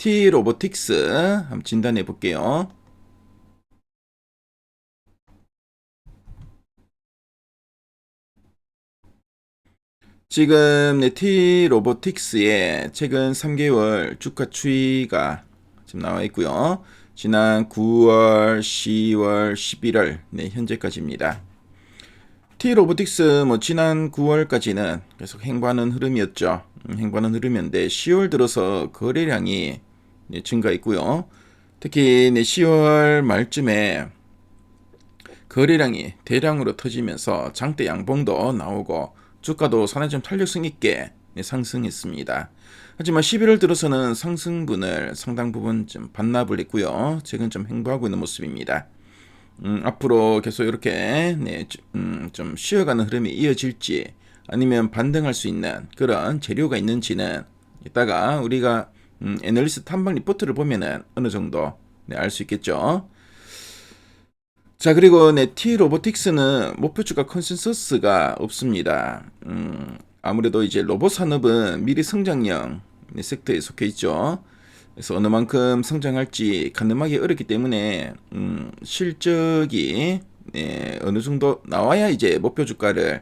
T-로보틱스 한번 진단해 볼게요. 지금 T-로보틱스의 최근 3개월 주가 추이가 지금 나와 있고요. 지난 9월, 10월, 11월 현재까지입니다. T-로보틱스 지난 9월까지는 계속 행보하는 흐름이었죠. 행보하는 흐름이었는데 10월 들어서 거래량이 증가했고요. 특히 10월 말쯤에 거래량이 대량으로 터지면서 장대 양봉도 나오고 주가도 상당히 좀 탄력성 있게 상승했습니다. 하지만 11월 들어서는 상승분을 상당 부분 좀 반납을 했고요. 최근 좀 행보하고 있는 모습입니다. 앞으로 계속 이렇게 좀 쉬어가는 흐름이 이어질지 아니면 반등할 수 있는 그런 재료가 있는지는 이따가 우리가 애널리스트 탐방 리포트를 보면은 어느 정도 알 수 있겠죠. 자, 그리고 T-로보틱스는 목표주가 컨센서스가 없습니다. 아무래도 이제 로봇 산업은 미래 성장형 섹터에 속해 있죠. 그래서 어느 만큼 성장할지 가늠하기 어렵기 때문에 실적이 어느 정도 나와야 이제 목표 주가를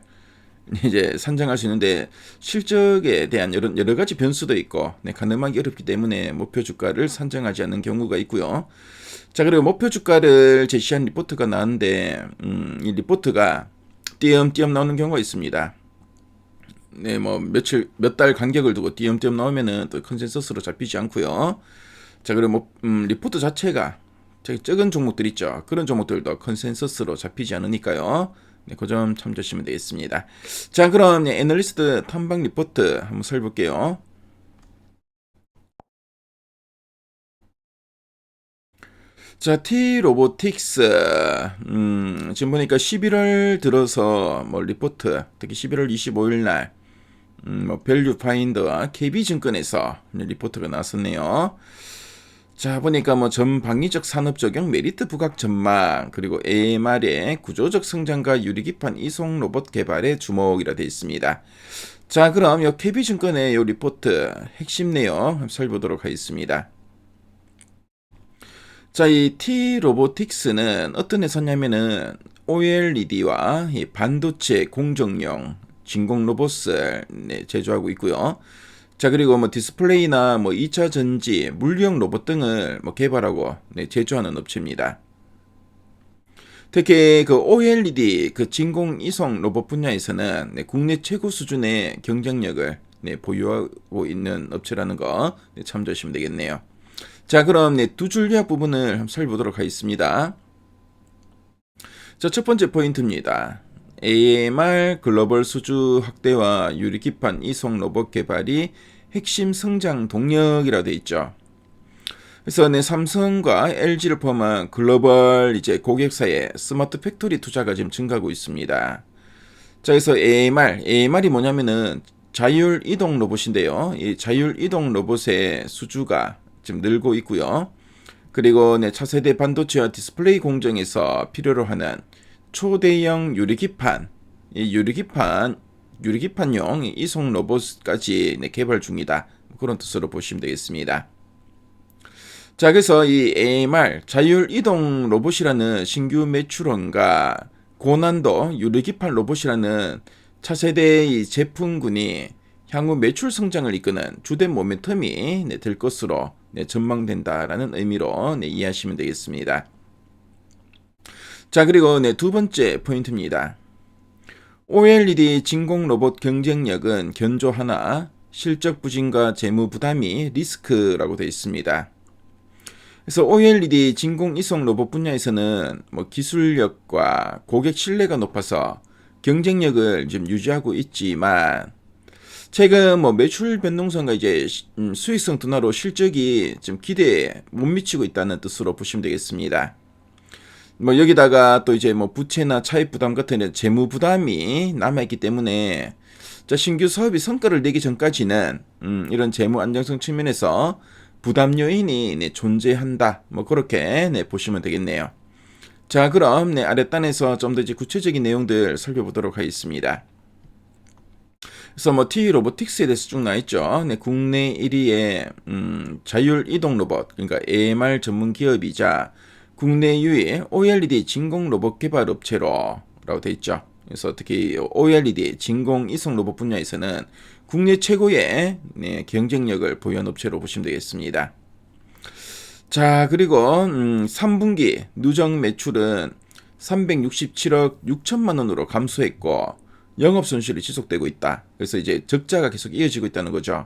이제 산정할 수 있는데 실적에 대한 여러 가지 변수도 있고 가늠하기 어렵기 때문에 목표 주가를 산정하지 않는 경우가 있고요. 자, 그리고 목표 주가를 제시한 리포트가 나왔는데 이 리포트가 띄엄띄엄 나오는 경우가 있습니다. 뭐 몇 달 간격을 두고 띄엄띄엄 나오면은 또 컨센서스로 잡히지 않고요. 자, 그리고 리포트 자체가 적은 종목들 있죠. 그런 종목들도 컨센서스로 잡히지 않으니까요. 그 점 참조하시면 되겠습니다. 자, 그럼 애널리스트 탐방 리포트 한번 살펴볼게요. 자, T-로보틱스 지금 보니까 11월 들어서 리포트 특히 11월 25일 날 밸류 파인더와 KB증권에서 리포트가 나왔었네요. 자, 보니까 전방위적 산업 적용 메리트 부각 전망 그리고 AMR의 구조적 성장과 유리기판 이송 로봇 개발에 주목이라 되어 있습니다. 자, 그럼 요 KB증권의 요 리포트 핵심 내용 한번 살펴보도록 하겠습니다. 자, 이 T-로보틱스는 어떤 회사냐면은 OLED와 이 반도체 공정용 진공 로봇을 제조하고 있고요. 자, 그리고 디스플레이나 2차 전지, 물리형 로봇 등을 개발하고 제조하는 업체입니다. 특히 그 OLED 그 진공 이송 로봇 분야에서는 국내 최고 수준의 경쟁력을 보유하고 있는 업체라는 거 참조하시면 되겠네요. 자, 그럼 두 줄 요약 부분을 한번 살펴보도록 하겠습니다. 자, 첫 번째 포인트입니다. AMR 글로벌 수주 확대와 유리기판 이송 로봇 개발이 핵심 성장 동력이라 되어 있죠. 그래서 삼성과 LG를 포함한 글로벌 이제 고객사의 스마트 팩토리 투자가 지금 증가하고 있습니다. 자, 그래서 AMR이 뭐냐면은 자율 이동 로봇인데요. 이 자율 이동 로봇의 수주가 지금 늘고 있고요. 그리고 차세대 반도체와 디스플레이 공정에서 필요로 하는 초대형 유리기판용 이송 로봇까지 개발 중이다. 그런 뜻으로 보시면 되겠습니다. 자, 그래서 이 AMR 자율 이동 로봇이라는 신규 매출원과 고난도 유리기판 로봇이라는 차세대의 제품군이 향후 매출 성장을 이끄는 주된 모멘텀이 될 것으로 전망된다라는 의미로 이해하시면 되겠습니다. 자, 그리고 두 번째 포인트입니다. OLED 진공 로봇 경쟁력은 견조하나 실적 부진과 재무 부담이 리스크라고 되어 있습니다. 그래서 OLED 진공 이송 로봇 분야에서는 기술력과 고객 신뢰가 높아서 경쟁력을 좀 유지하고 있지만 최근 매출 변동성과 이제 수익성 둔화로 실적이 좀 기대에 못 미치고 있다는 뜻으로 보시면 되겠습니다. 여기다가 또 이제 부채나 차입 부담 같은 재무 부담이 남아있기 때문에 자, 신규 사업이 성과를 내기 전까지는 이런 재무 안정성 측면에서 부담 요인이 존재한다. 그렇게 보시면 되겠네요. 자, 그럼 아랫단에서 좀 더 이제 구체적인 내용들 살펴보도록 하겠습니다. 그래서 뭐 T 로보틱스에 대해서 쭉 나와 있죠. 네, 국내 1위의 자율 이동 로봇, 그러니까 AMR 전문 기업이자 국내 유일 OLED 진공 로봇 개발 업체로라고 돼 있죠. 그래서 특히 OLED 진공 이성 로봇 분야에서는 국내 최고의 네, 경쟁력을 보유한 업체로 보시면 되겠습니다. 자, 그리고 3분기 누적 매출은 367억 6천만 원으로 감소했고 영업 손실이 지속되고 있다. 그래서 이제 적자가 계속 이어지고 있다는 거죠.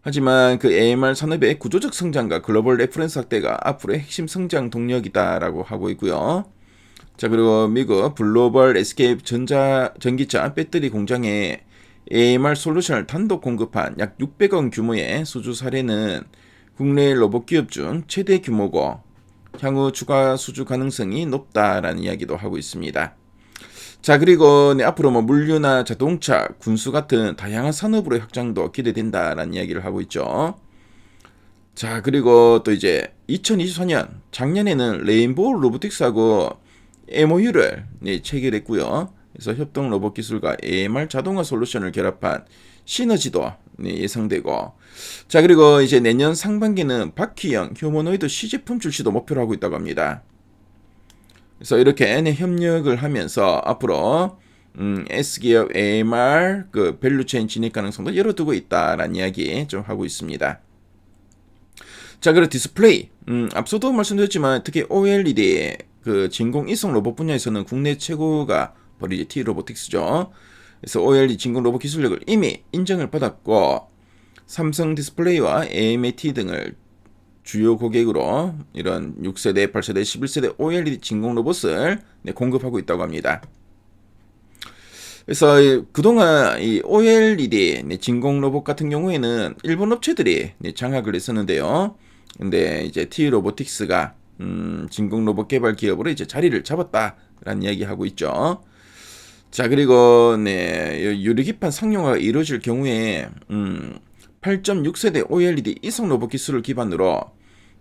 하지만 그 AMR 산업의 구조적 성장과 글로벌 레퍼런스 확대가 앞으로의 핵심 성장 동력이다라고 하고 있고요. 자, 그리고 미국 글로벌 SK 전기차 배터리 공장에 AMR 솔루션을 단독 공급한 약 600억 규모의 수주 사례는 국내 로봇 기업 중 최대 규모고 향후 추가 수주 가능성이 높다라는 이야기도 하고 있습니다. 자, 그리고 네, 앞으로 뭐 물류나 자동차, 군수 같은 다양한 산업으로 확장도 기대된다라는 이야기를 하고 있죠. 자, 그리고 또 이제 2024년 작년에는 레인보우 로보틱스하고 MOU를 네, 체결했고요. 그래서 협동 로봇 기술과 AMR 자동화 솔루션을 결합한 시너지도 네, 예상되고, 자, 그리고 이제 내년 상반기는 바퀴형 휴머노이드 시제품 출시도 목표로 하고 있다고 합니다. 그래서 이렇게 네, 협력을 하면서 앞으로 S기업 AMR 그 밸류체인 진입 가능성도 열어두고 있다라는 이야기 좀 하고 있습니다. 자, 그리고 디스플레이. 앞서도 말씀드렸지만 특히 OLED 그 진공 이성 로봇 분야에서는 국내 최고가 바로 이제 T 로보틱스죠. 그래서 OLED 진공 로봇 기술력을 이미 인정을 받았고 삼성 디스플레이와 AMAT 등을 주요 고객으로 이런 6세대, 8세대, 11세대 OLED 진공 로봇을 네, 공급하고 있다고 합니다. 그래서 그동안 이 OLED 네, 진공 로봇 같은 경우에는 일본 업체들이 네, 장악을 했었는데요. 근데 이제 T 로보틱스가 진공 로봇 개발 기업으로 이제 자리를 잡았다라는 이야기 하고 있죠. 자, 그리고 네, 유리기판 상용화가 이루어질 경우에 8.6세대 OLED 이성 로봇 기술을 기반으로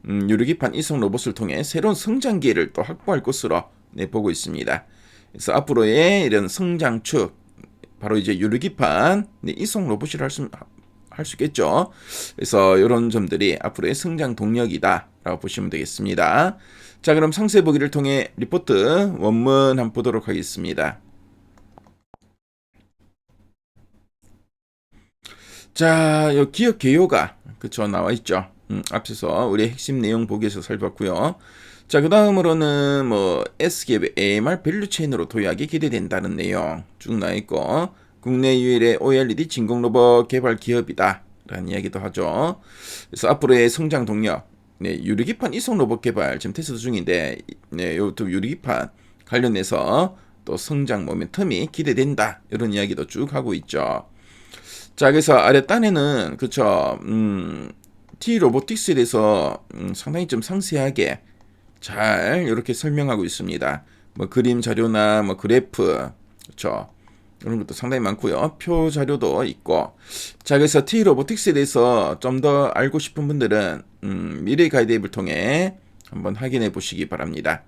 유리기판 이성 로봇을 통해 새로운 성장 기회를 또 확보할 것으로 네, 보고 있습니다. 그래서 앞으로의 이런 성장축 바로 이제 유리기판 네, 이성 로봇이라 할 수 있겠죠. 그래서 이런 점들이 앞으로의 성장 동력이다라고 보시면 되겠습니다. 자, 그럼 상세 보기를 통해 리포트 원문 한번 보도록 하겠습니다. 자, 요 기업 개요가 그쵸 나와 있죠. 앞서서 우리 핵심 내용 보기에서 살펴봤고요. 자, 그 다음으로는 뭐 S기업의 AMR 밸류체인으로 도약이 기대된다는 내용 쭉 나와 있고, 국내 유일의 OLED 진공 로봇 개발 기업이다 라는 이야기도 하죠. 그래서 앞으로의 성장 동력, 네, 유리기판 이송 로봇 개발 지금 테스트 중인데, 네, 요또 유리기판 관련해서 또 성장 모멘텀이 기대된다 이런 이야기도 쭉 하고 있죠. 자, 그래서 아래 단에는 그쵸 T 로보틱스에 대해서 상당히 좀 상세하게 잘 이렇게 설명하고 있습니다. 뭐 그림 자료나 뭐 그래프 그쵸 이런 것도 상당히 많고요. 표 자료도 있고. 자, 그래서 T 로보틱스에 대해서 좀 더 알고 싶은 분들은 미래 가이드 앱을 통해 한번 확인해 보시기 바랍니다.